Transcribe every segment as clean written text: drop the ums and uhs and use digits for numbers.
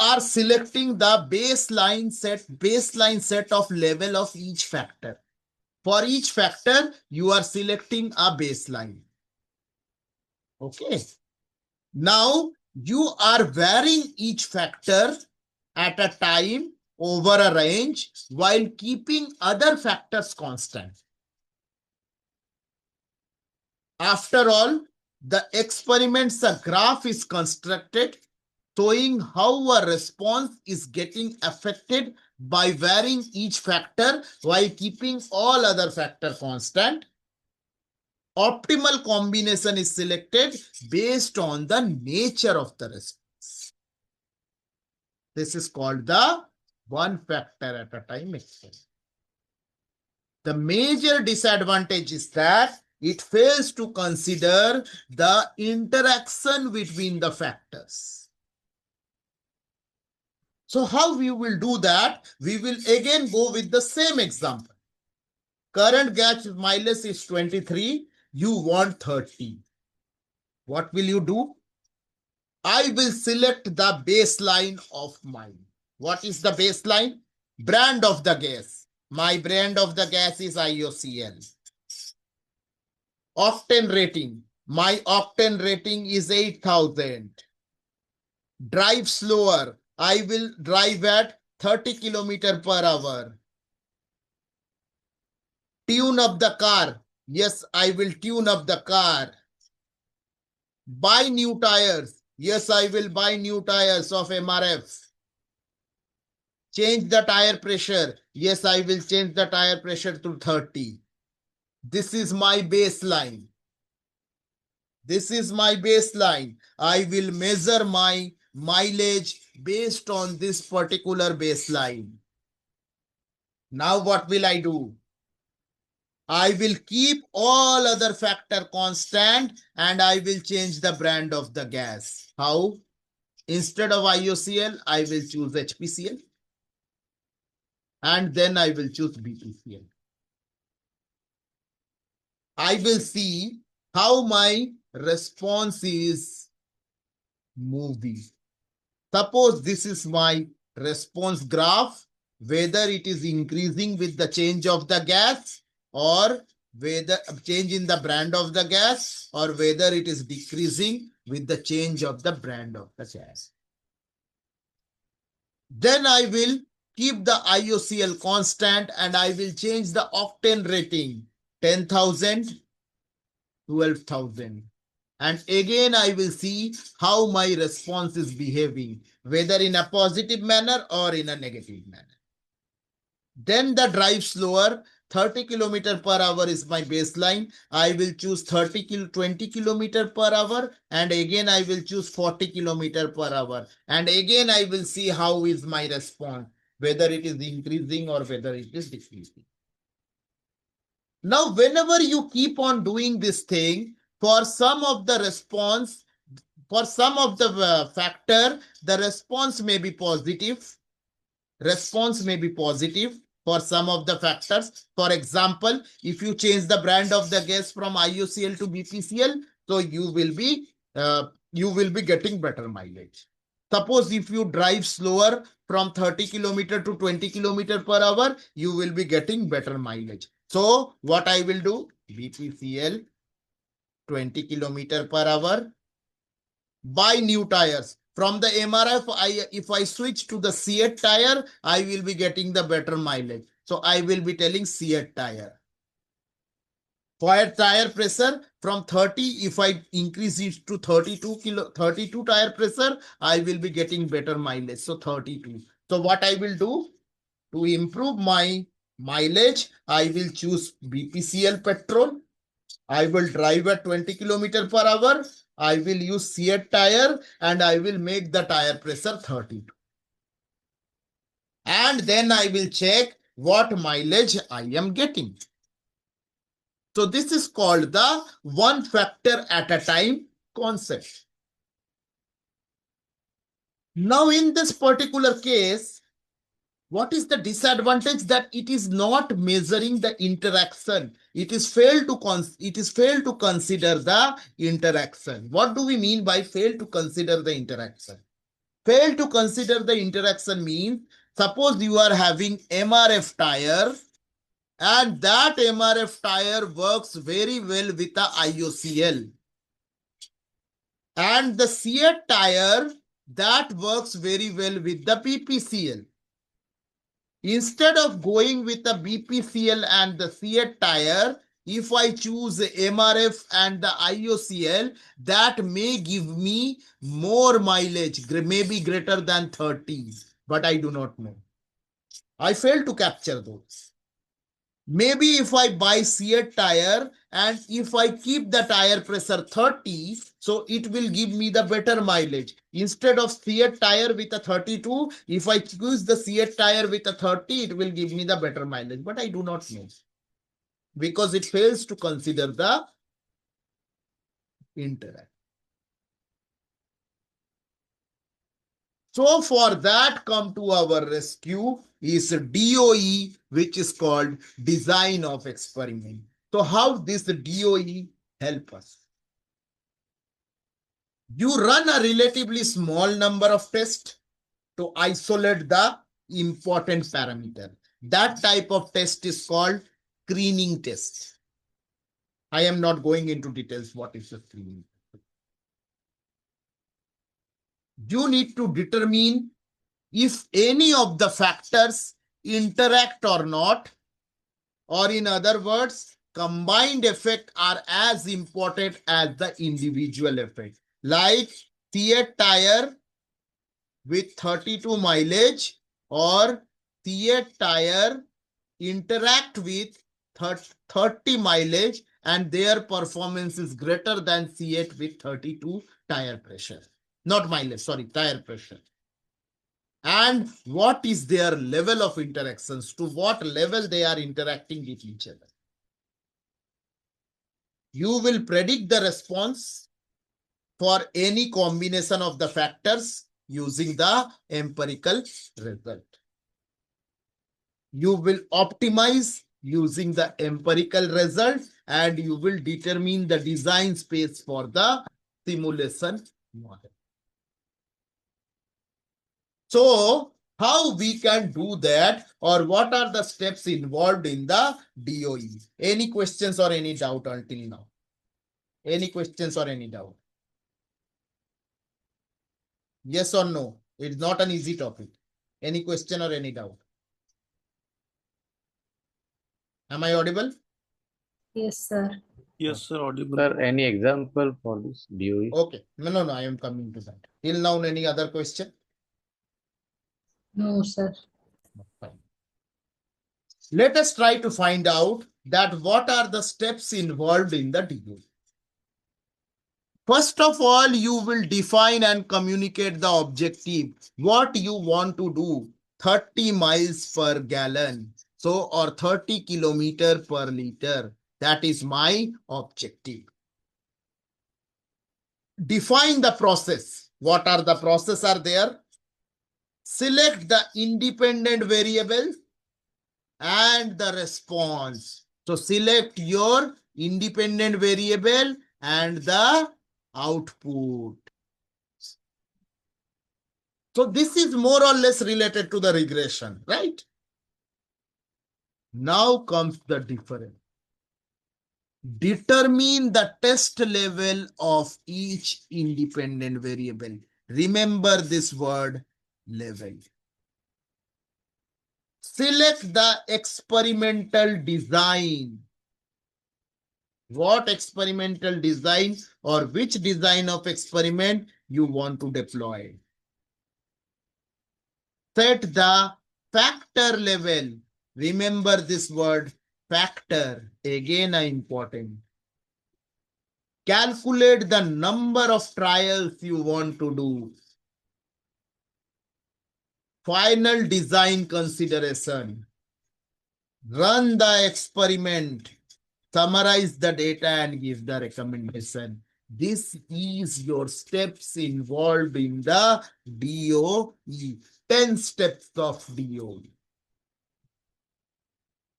are selecting the baseline set of level of each factor. For each factor, you are selecting a baseline. Okay. Now, you are varying each factor at a time over a range while keeping other factors constant. After all, the experiment's graph is constructed showing how a response is getting affected by varying each factor while keeping all other factors constant. Optimal combination is selected based on the nature of the response. This is called the one factor at a time experiment. The major disadvantage is that it fails to consider the interaction between the factors. So how we will do that? We will again go with the same example. Current gas mileage is 23. You want 30. What will you do? I will select the baseline of mine. What is the baseline? Brand of the gas. My brand of the gas is IOCL. Octane rating. My octane rating is 8,000. Drive slower. I will drive at 30 km per hour. Tune up the car. Yes, I will tune up the car. Buy new tires. Yes, I will buy new tires of MRF. Change the tire pressure. Yes, I will change the tire pressure to 30. This is my baseline. This is my baseline. I will measure my mileage based on this particular baseline. Now what will I do? I will keep all other factor constant and I will change the brand of the gas. How? Instead of IOCL, I will choose HPCL. And then I will choose BPCL. I will see how my response is moving. Suppose this is my response graph, whether it is increasing with the change of the gas or whether change in the brand of the gas or whether it is decreasing with the change of the brand of the gas. Then I will keep the IOCL constant and I will change the octane rating 10,000, 12,000. And again, I will see how my response is behaving, whether in a positive manner or in a negative manner. Then the drive slower, 30 km per hour is my baseline. I will choose 20 km per hour. And again, I will choose 40 km per hour. And again, I will see how is my response, whether it is increasing or whether it is decreasing. Now, whenever you keep on doing this thing, for some of the response, for some of the factor, the response may be positive. Response may be positive for some of the factors. For example, if you change the brand of the gas from IOCL to BPCL, so you will be getting better mileage. Suppose if you drive slower from 30 km to 20 km per hour, you will be getting better mileage. So what I will do? BPCL 20 km per hour. Buy new tires. From the MRF, if I switch to the C8 tire, I will be getting the better mileage. So I will be telling C8 tire. For tire pressure from 30, if I increase it to 32 tire pressure, I will be getting better mileage. So 32. So what I will do to improve my mileage, I will choose BPCL petrol. I will drive at 20 km per hour. I will use C8 tire and I will make the tire pressure 32. And then I will check what mileage I am getting. So this is called the one factor at a time concept. Now in this particular case, what is the disadvantage? That it is not measuring the interaction. It is failed to consider the interaction. What do we mean by fail to consider the interaction? Fail to consider the interaction means, suppose you are having MRF tire and that MRF tire works very well with the IOCL. And the CA tire that works very well with the BPCL. Instead of going with the BPCL and the CA tire, if I choose MRF and the IOCL, that may give me more mileage, maybe greater than 30, but I do not know. I fail to capture those. Maybe if I buy CA tire and if I keep the tire pressure 30, so it will give me the better mileage. Instead of CA tire with a 32, if I choose the CA tire with a 30, it will give me the better mileage. But I do not know because it fails to consider the interact. So for that come to our rescue is DOE, which is called design of experiment. So how this DOE help us? You run a relatively small number of tests to isolate the important parameter. That type of test is called screening test. I am not going into details what is the screening. You need to determine if any of the factors interact or not, or in other words, combined effect are as important as the individual effect. Like CA tire with 32 mileage or CA tire interact with 30 mileage and their performance is greater than C8 with 32 tire pressure. Not mileage, sorry, tire pressure. And what is their level of interactions, to what level they are interacting with each other. You will predict the response for any combination of the factors using the empirical result. You will optimize using the empirical result and you will determine the design space for the simulation model. So how we can do that, or what are the steps involved in the DOE? Any questions or any doubt until now? Any questions or any doubt? Yes or no? It's not an easy topic. Any question or any doubt? Am I audible? Yes, sir. Yes, sir, audible. Sir, any example for this DOE? Okay. No, I am coming to that. Till now, any other question? No, sir. Fine. Let us try to find out that what are the steps involved in the DOE. First of all, you will define and communicate the objective. What you want to do, 30 miles per gallon. So, or 30 kilometer per liter. That is my objective. Define the process. What are the process are there? Select the independent variable and the response. So select your independent variable and the output. So this is more or less related to the regression, right? Now comes the difference. Determine the test level of each independent variable. Remember this word, level. Select the experimental design. What experimental design or which design of experiment you want to deploy. Set the factor level. Remember this word, factor. Again, important. Calculate the number of trials you want to do. Final design consideration. Run the experiment. Summarize the data and give the recommendation. This is your steps involved in the DOE. 10 steps of DOE.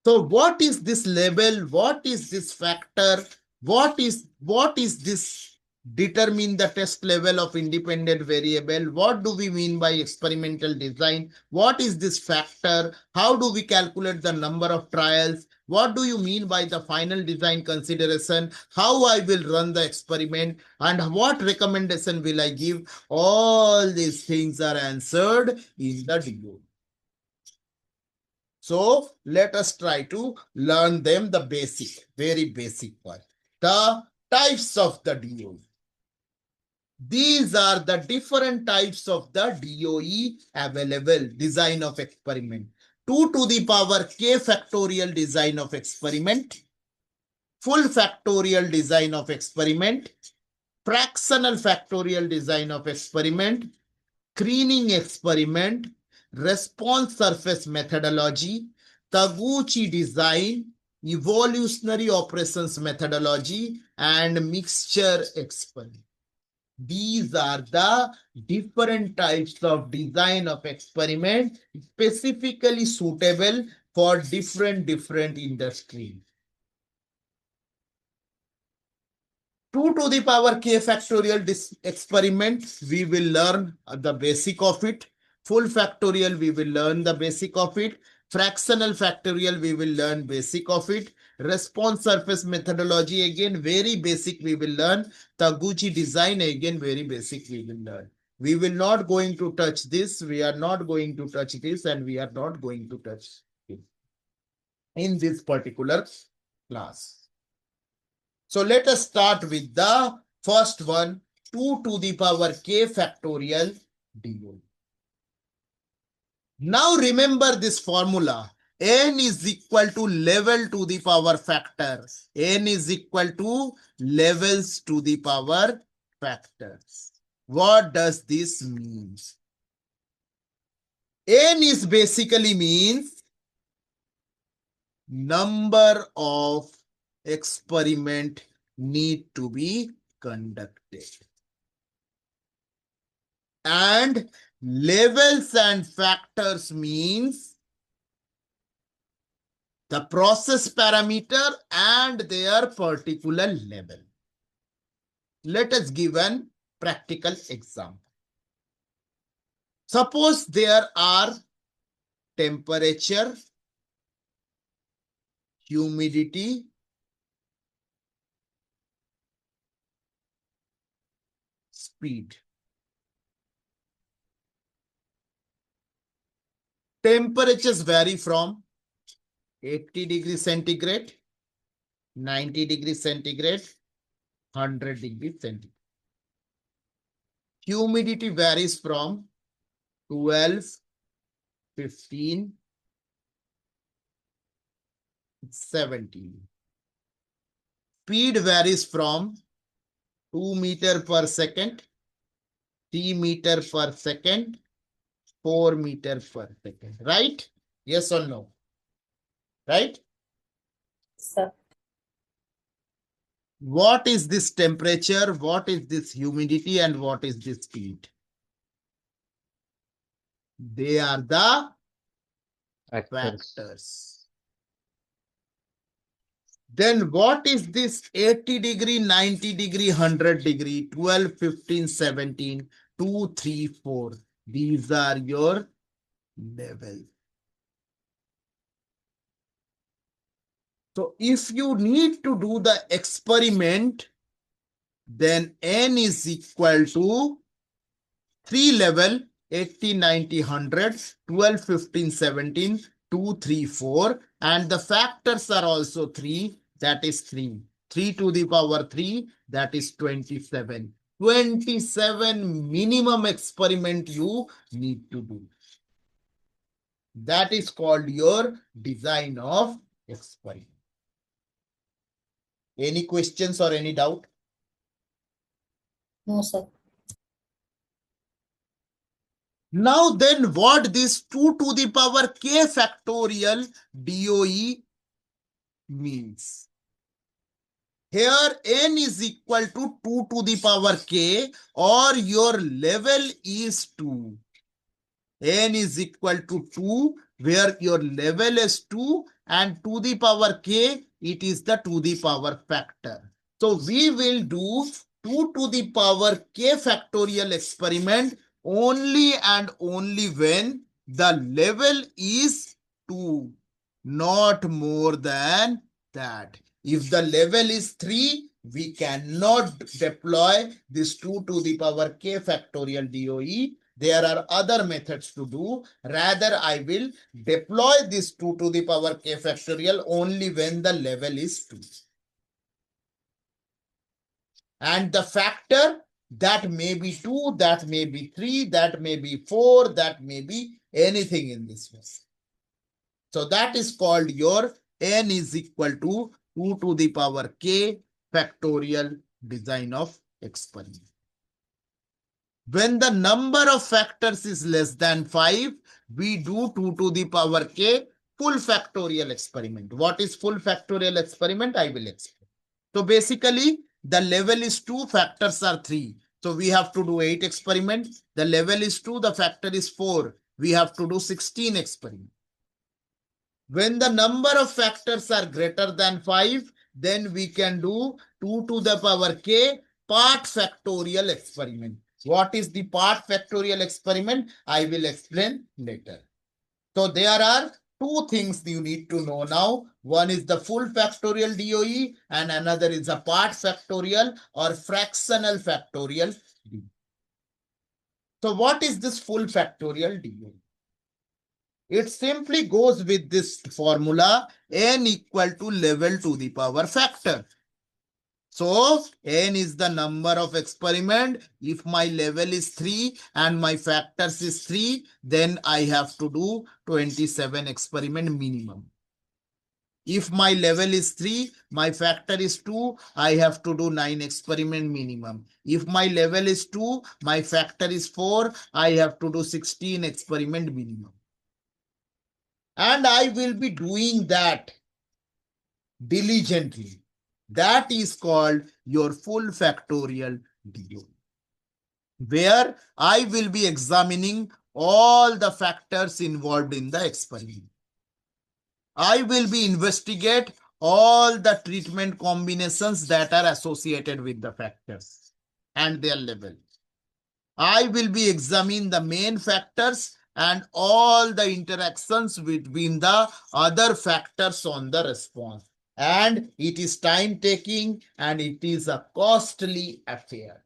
So what is this level? What is this factor? What is this Determine the test level of independent variable. What do we mean by experimental design? What is this factor? How do we calculate the number of trials? What do you mean by the final design consideration? How I will run the experiment and what recommendation will I give? All these things are answered in the DO. So let us try to learn them the basic, very basic one. The types of the DO. These are the different types of the DOE available, design of experiment. 2 to the power k factorial design of experiment, full factorial design of experiment, fractional factorial design of experiment, screening experiment, response surface methodology, Taguchi design, evolutionary operations methodology, and mixture experiment. These are the different types of design of experiment specifically suitable for different industries. 2 to the power k factorial experiment, we will learn the basic of it. Full factorial, we will learn the basic of it. Fractional factorial, we will learn basic of it. Response surface methodology, again, very basic we will learn. Taguchi design, again, very basic we will learn. We will not going to touch this. We are not going to touch this and we are not going to touch it in this particular class. So let us start with the first one, 2 to the power k factorial DO. Now remember this formula. N is equal to level to the power factor. N is equal to levels to the power factors. What does this mean? N is basically means number of experiment need to be conducted. And levels and factors means the process parameter and their particular level. Let us give an practical example. Suppose there are temperature, humidity, speed. Temperatures vary from 80 degrees centigrade, 90 degrees centigrade, 100 degrees centigrade. Humidity varies from 12, 15, 17. Speed varies from 2 meter per second, 3 meter per second, 4 meter per second. Right? Yes or no? Right? Sir. What is this temperature? What is this humidity? And what is this speed? They are the factors. Then what is this 80 degree, 90 degree, 100 degree, 12, 15, 17, 2, 3, 4. These are your levels. So if you need to do the experiment, then N is equal to 3 level, 80, 90, 100, 12, 15, 17, 2, 3, 4. And the factors are also 3, that is 3. 3 to the power 3, that is 27. 27 minimum experiment you need to do. That is called your design of experiment. Any questions or any doubt? No, sir. Now then what this 2 to the power k factorial DOE means. Here n is equal to 2 to the power k or your level is 2. N is equal to 2 where your level is 2 and to the power k it is the to the power factor. So we will do 2 to the power k factorial experiment only and only when the level is 2, not more than that. If the level is 3, we cannot deploy this 2 to the power k factorial DOE. There are other methods to do. Rather, I will deploy this 2 to the power k factorial only when the level is 2. And the factor, that may be 2, that may be 3, that may be 4, that may be anything in this way. So that is called your n is equal to 2 to the power k factorial design of experiment. When the number of factors is less than 5, we do 2 to the power k full factorial experiment. What is full factorial experiment? I will explain. So basically, the level is 2, factors are 3. So we have to do 8 experiments. The level is 2, the factor is 4. We have to do 16 experiments. When the number of factors are greater than 5, then we can do 2 to the power k part factorial experiment. What is the part factorial experiment? I will explain later. So there are two things you need to know now. One is the full factorial DOE and another is a part factorial or fractional factorial DOE. So what is this full factorial DOE? It simply goes with this formula n equal to level to the power factor. So n is the number of experiment. If my level is 3 and my factors is 3, then I have to do 27 experiment minimum. If my level is 3, my factor is 2, I have to do 9 experiment minimum. If my level is 2, my factor is 4, I have to do 16 experiment minimum. And I will be doing that diligently. That is called your full factorial DOE, where I will be examining all the factors involved in the experiment. I will be investigate all the treatment combinations that are associated with the factors and their level. I will be examining the main factors and all the interactions between the other factors on the response. And it is time taking and it is a costly affair.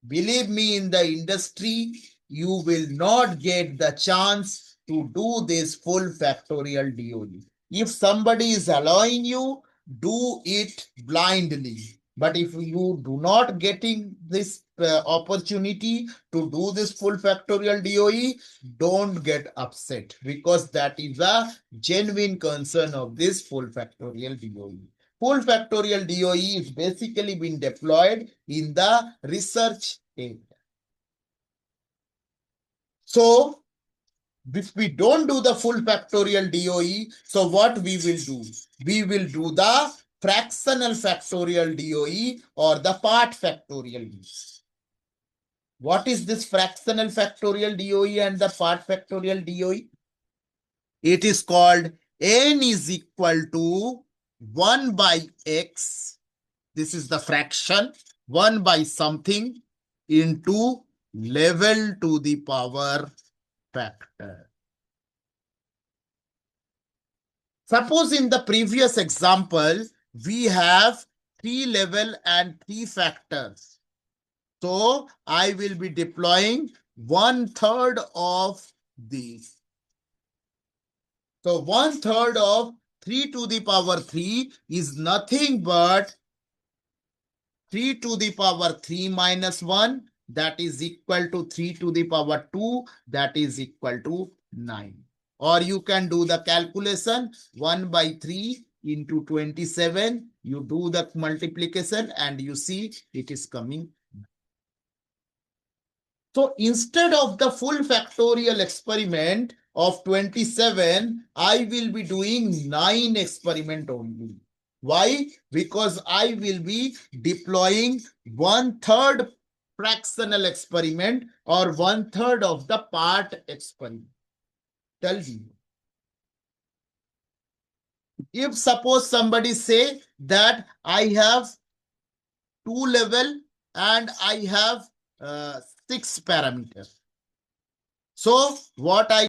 Believe me, in the industry, you will not get the chance to do this full factorial DOE. If somebody is allowing you, do it blindly. But if you do not getting this opportunity to do this full factorial DOE, don't get upset, because that is a genuine concern of this full factorial DOE. Full factorial DOE is basically been deployed in the research area. So if we don't do the full factorial DOE, so what we will do? We will do the fractional factorial DOE or the part factorial DOE. What is this fractional factorial DOE and the part factorial DOE? It is called n is equal to 1 by x. This is the fraction, 1 by something into level to the power factor. Suppose in the previous example, we have 3 level and 3 factors. So I will be deploying 1/3 of these. So 1/3 of 3 to the power 3 is nothing but 3 to the power 3 minus 1, that is equal to 3 to the power 2, that is equal to 9. Or you can do the calculation, 1 by 3 into 27. You do the multiplication and you see it is coming. So instead of the full factorial experiment of 27, I will be doing 9 experiment only. Why? Because I will be deploying 1/3 fractional experiment or 1/3 of the part experiment. Tell me. If suppose somebody say that I have 2 level and I have 6 parameters. So what I